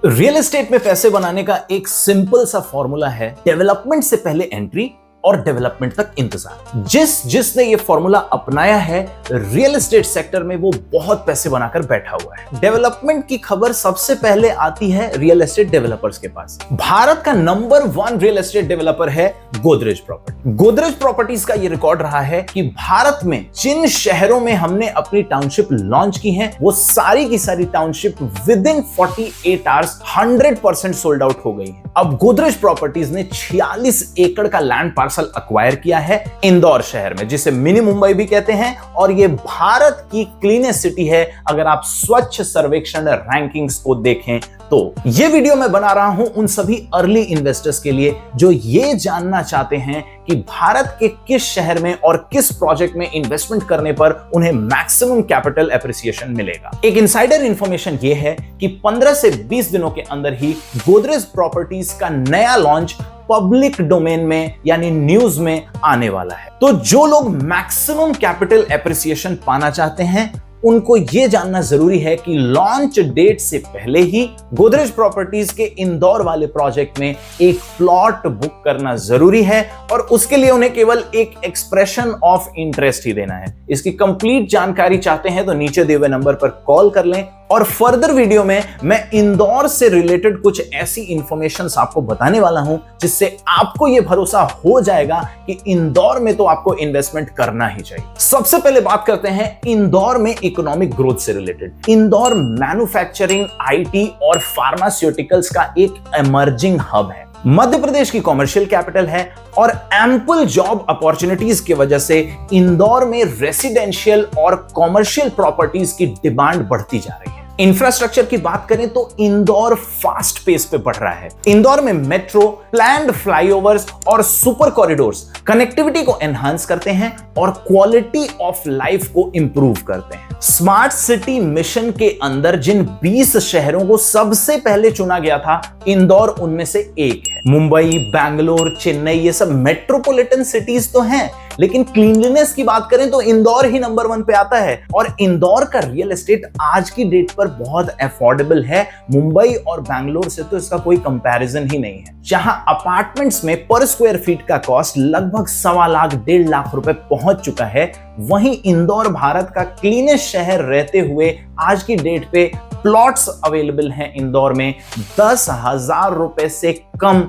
Real estate में पैसे बनाने का एक सिंपल सा फॉर्मूला है, डेवलपमेंट से पहले एंट्री और डेवलपमेंट तक इंतजार। जिसने ये फॉर्मूला अपनाया है, रियल एस्टेट सेक्टर में वो बहुत पैसे बनाकर बैठा हुआ है। डेवलपमेंट की खबर सबसे पहले आती है रियल एस्टेट डेवलपर्स के पास। भारत का नंबर 1 रियल एस्टेट डेवलपर है गोदरेज प्रॉपर्टी। गोदरेज प्रॉपर्टीज का ये रिकॉर्ड रहा है कि भारत में जिन शहरों में हमने अपनी टाउनशिप लॉन्च की है, वो सारी की सारी township with in 48 hours 100% sold out हो गई है। अब गोदरेज प्रॉपर्टीज ने 46 एकड़ का लैंड पार्सल अक्वायर किया है इंदौर शहर में, जिसे मिनी मुंबई भी कहते हैं, और ये भारत की क्लीनेस्ट सिटी है अगर आप स्वच्छ सर्वेक्षण रैंकिंग्स को देखें तो। ये वीडियो मैं बना रहा हूं उन सभी अर्ली इन्वेस्टर्स के लिए जो ये जानना चाहते हैं कि भारत के किस शहर में और किस प्रोजेक्ट में इन्वेस्टमेंट करने पर उन्हें मैक्सिमम कैपिटल एप्रिसिएशन मिलेगा। एक इनसाइडर इंफॉर्मेशन ये है कि 15 से 20 दिनों के अंदर ही गोदरेज प्रॉपर्टीज का नया लॉन्च पब्लिक डोमेन में यानी न्यूज में आने वाला है। तो जो लोग मैक्सिमम कैपिटल एप्रिसिएशन पाना चाहते हैं, उनको यह जानना जरूरी है कि लॉन्च डेट से पहले ही गोदरेज प्रॉपर्टीज के इंदौर वाले प्रोजेक्ट में एक प्लॉट बुक करना जरूरी है, और उसके लिए उन्हें केवल एक एक्सप्रेशन ऑफ इंटरेस्ट ही देना है। इसकी कंप्लीट जानकारी चाहते हैं तो नीचे दिए हुए नंबर पर कॉल कर लें, और फर्दर वीडियो में मैं इंदौर से रिलेटेड कुछ ऐसी इंफॉर्मेशंस आपको बताने वाला हूं जिससे आपको यह भरोसा हो जाएगा कि इंदौर में तो आपको इन्वेस्टमेंट करना ही चाहिए। सबसे पहले बात करते हैं इंदौर में इकोनॉमिक ग्रोथ से रिलेटेड। इंदौर मैन्युफैक्चरिंग, आईटी और फार्मास्यूटिकल्स का एक इमर्जिंग हब है। मध्य प्रदेश की कॉमर्शियल कैपिटल है और एम्पल जॉब अपॉर्चुनिटीज की वजह से इंदौर में रेसिडेंशियल और कॉमर्शियल प्रॉपर्टीज की डिमांड बढ़ती जा रही है। इंफ्रास्ट्रक्चर की बात करें तो इंदौर फास्ट पेस पे बढ़ रहा है। इंदौर में मेट्रो, प्लैन्ड फ्लाईओवर्स और सुपर कॉरिडोर्स कनेक्टिविटी को एनहांस करते हैं और क्वालिटी ऑफ लाइफ को इंप्रूव करते हैं। स्मार्ट सिटी मिशन के अंदर जिन 20 शहरों को सबसे पहले चुना गया था, इंदौर उनमें से एक है। मुंबई, बैंगलोर, चेन्नई ये सब मेट्रोपॉलिटन सिटीज तो हैं, लेकिन क्लीनलीनेस की बात करें तो इंदौर ही नंबर 1 पे आता है। और इंदौर का रियल एस्टेट आज की डेट पर बहुत अफोर्डेबल है। मुंबई और बैंगलोर से तो इसका कोई कंपैरिजन ही नहीं है। जहां अपार्टमेंट्स में पर स्क्वायर फीट का कॉस्ट लगभग 1.25 लाख 1.5 लाख रुपए पहुंच चुका है, वहीं इंदौर भारत का क्लीनेस्ट शहर रहते हुए आज की डेट पे प्लॉट्स अवेलेबल हैं इंदौर में 10,000 रुपए से कम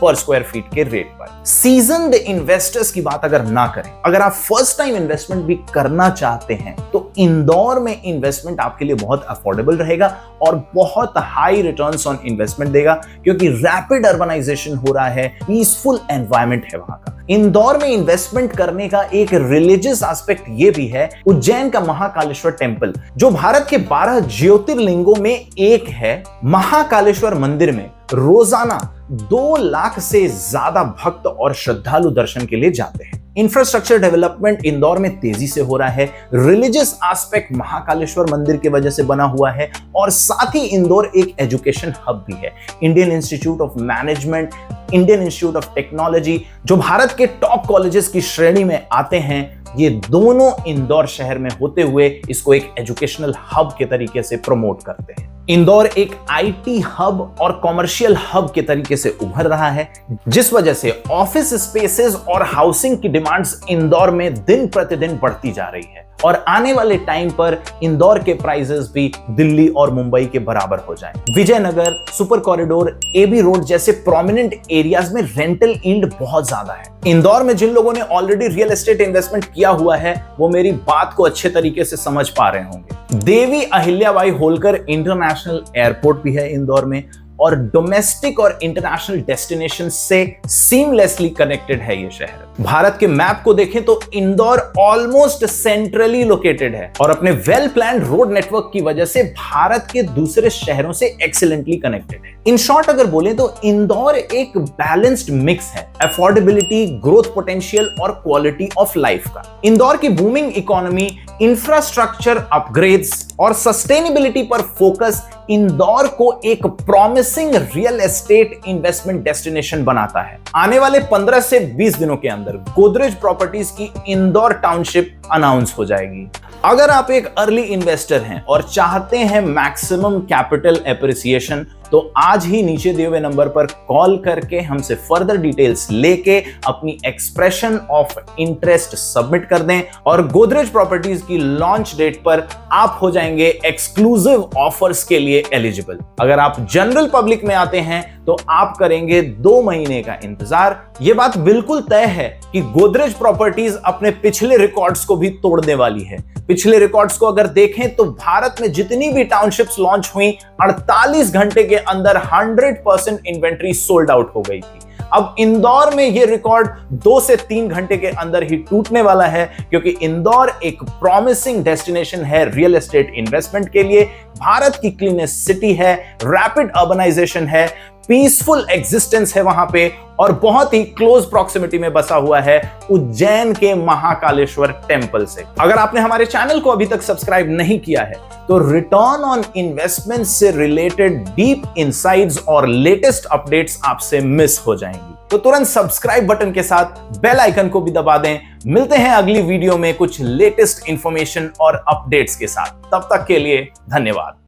पर स्क्वायर फीट के रेट पर। सीजन्ड इन्वेस्टर्स की बात अगर ना करें, अगर आप फर्स्ट टाइम इन्वेस्टमेंट भी करना चाहते हैं तो इंदौर में इन्वेस्टमेंट आपके लिए बहुत अफोर्डेबल रहेगा और बहुत हाई रिटर्न्स ऑन इन्वेस्टमेंट देगा, क्योंकि रैपिड अर्बनाइजेशन हो रहा है, पीसफुल एनवायरनमेंट है वहां का। इंदौर में इन्वेस्टमेंट करने का एक रिलीजियस एस्पेक्ट ये भी है। उज्जैन का महाकालेश्वर टेम्पल, जो भारत के 12 ज्योतिर्लिंगों में एक है, महाकालेश्वर मंदिर में रोजाना 2 लाख से ज्यादा भक्त और श्रद्धालु दर्शन के लिए जाते हैं। इंफ्रास्ट्रक्चर डेवलपमेंट इंदौर में तेजी से हो रहा है। रिलीजियस एस्पेक्ट महाकालेश्वर मंदिर की वजह से बना हुआ है, और साथ ही इंदौर एक एजुकेशन हब भी है। Indian institute of management, Indian institute of technology, जो भारत के टॉप कॉलेजेस की श्रेणी में आते हैं, ये दोनों इंदौर शहर में होते हुए इसको एक एजुकेशनल हब के तरीके से प्रमोट करते हैं। इंदौर एक आईटी हब और कॉमर्शियल हब के तरीके से उभर रहा है, जिस वजह से ऑफिस स्पेसेस और हाउसिंग की डिमांड्स इंदौर में दिन प्रतिदिन बढ़ती जा रही है, और आने वाले टाइम पर इंदौर के प्राइसेस भी दिल्ली और मुंबई के बराबर हो जाएं। Vijaynagar, super corridor, AB road जैसे प्रोमिनेंट एरियाज में रेंटल यील्ड बहुत ज्यादा है। इंदौर में जिन लोगों ने ऑलरेडी रियल एस्टेट इन्वेस्टमेंट किया हुआ है, वो मेरी बात को अच्छे तरीके से समझ पा रहे होंगे। देवी अहिल्याबाई होलकर इंटरनेशनल एयरपोर्ट भी है इंदौर में, और डोमेस्टिक और इंटरनेशनल डेस्टिनेशन से सीमलेसली कनेक्टेड है ये शहर। भारत के मैप को देखें तो इंदौर ऑलमोस्ट सेंट्रली लोकेटेड है, और अपने वेल प्लान्ड रोड नेटवर्क की वजह से भारत के दूसरे शहरों से एक्सीलेंटली कनेक्टेड है। इन शॉर्ट अगर बोले तो इंदौर एक बैलेंस्ड मिक्स है, अफोर्डेबिलिटी, ग्रोथ पोटेंशियल और क्वालिटी ऑफ लाइफ का। इंदौर की बूमिंग इकोनॉमी, इंफ्रास्ट्रक्चर अपग्रेड्स और सस्टेनेबिलिटी पर फोकस इंदौर को एक promising real estate investment destination बनाता है। आने वाले 15 से 20 दिनों के अंदर गोदरेज प्रॉपर्टीज की इंदौर टाउनशिप अनाउंस हो जाएगी। अगर आप एक अर्ली इन्वेस्टर हैं और चाहते हैं मैक्सिमम कैपिटल एप्रिसिएशन, तो आज ही नीचे दिए हुए नंबर पर कॉल करके हमसे फर्दर डिटेल्स लेके अपनी एक्सप्रेशन ऑफ इंटरेस्ट सबमिट कर दें और गोदरेज प्रॉपर्टीज की लॉन्च डेट पर आप हो जाएंगे एक्सक्लूसिव ऑफर्स के लिए एलिजिबल। अगर आप जनरल पब्लिक में आते हैं तो आप करेंगे 2 महीने का इंतजार। यह बात बिल्कुल तय है कि गोदरेज प्रॉपर्टीज अपने पिछले रिकॉर्ड्स को भी तोड़ने वाली है। पिछले रिकॉर्ड्स को अगर देखें तो भारत में जितनी भी टाउनशिप्स लॉन्च हुई 48 घंटे के अंदर 100% इन्वेंट्री सोल्ड आउट हो गई थी। अब इंदौर में यह रिकॉर्ड 2 से 3 घंटे के अंदर ही टूटने वाला है, क्योंकि इंदौर एक प्रॉमिसिंग डेस्टिनेशन है रियल एस्टेट इन्वेस्टमेंट के लिए। भारत की क्लीनेस्ट सिटी है, रैपिड अर्बनाइजेशन है, पीसफुल एग्जिस्टेंस है वहां पे और बहुत ही क्लोज प्रॉक्सिमिटी में बसा हुआ है उज्जैन के महाकालेश्वर टेंपल से। अगर आपने हमारे चैनल को अभी तक सब्सक्राइब नहीं किया है तो रिटर्न ऑन इन्वेस्टमेंट से रिलेटेड डीप इनसाइट्स और लेटेस्ट अपडेट्स आपसे मिस हो जाएंगी। तो तुरंत सब्सक्राइब बटन के साथ बेल आइकन को भी दबा दें। मिलते हैं अगली वीडियो में कुछ लेटेस्ट इंफॉर्मेशन और अपडेट्स के साथ। तब तक के लिए धन्यवाद।